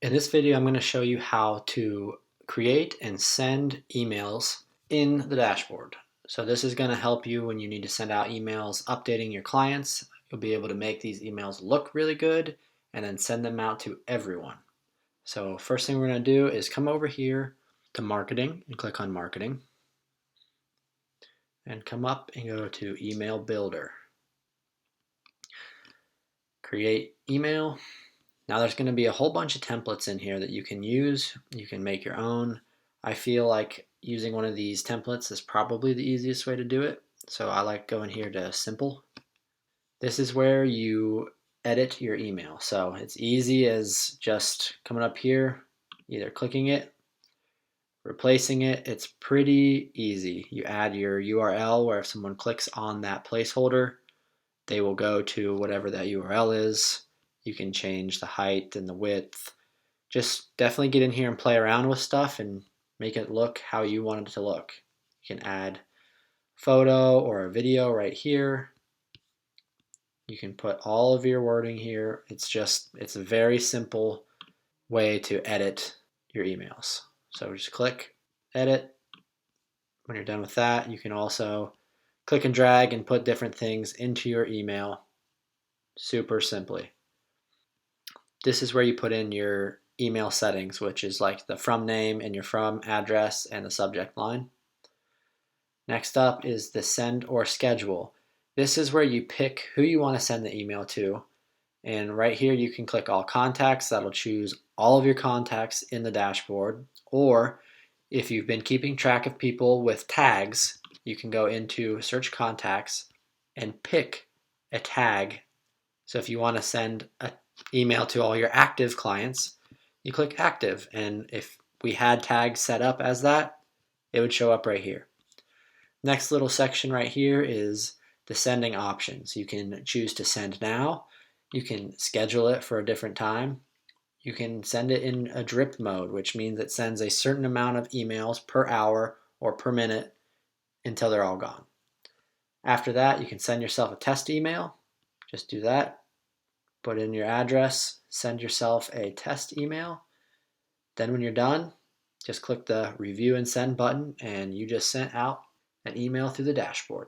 In this video, I'm going to show you how to create and send emails in the dashboard. So this is going to help you when you need to send out emails updating your clients. You'll be able to make these emails look really good and then send them out to everyone. So first thing we're going to do is come over here to marketing and click on marketing and come up and go to email builder. Create email. Now there's going to be a whole bunch of templates in here that you can use. You can make your own. I feel like using one of these templates is probably the easiest way to do it. So I like going here to simple. This is where you edit your email. So it's easy as just coming up here, either clicking it, replacing it. It's pretty easy. You add your URL where if someone clicks on that placeholder, they will go to whatever that URL is. You can change the height and the width. Just definitely get in here and play around with stuff and make it look how you want it to look. You can add photo or a video right here. You can put all of your wording here. It's a very simple way to edit your emails. So just click edit. When you're done with that, you can also click and drag and put different things into your email super simply. This is where you put in your email settings, which is like the from name and your from address and the subject line. Next up is the send or schedule. This is where you pick who you want to send the email to. And right here you can click all contacts. That'll choose all of your contacts in the dashboard. Or if you've been keeping track of people with tags, you can go into search contacts and pick a tag. So if you want to send an email to all your active clients, you click active. And if we had tags set up as that, it would show up right here. Next little section right here is the sending options. You can choose to send now. You can schedule it for a different time. You can send it in a drip mode, which means it sends a certain amount of emails per hour or per minute until they're all gone. After that, you can send yourself a test email. Just do that. Put in your address, send yourself a test email. Then when you're done, just click the review and send button and you just sent out an email through the dashboard.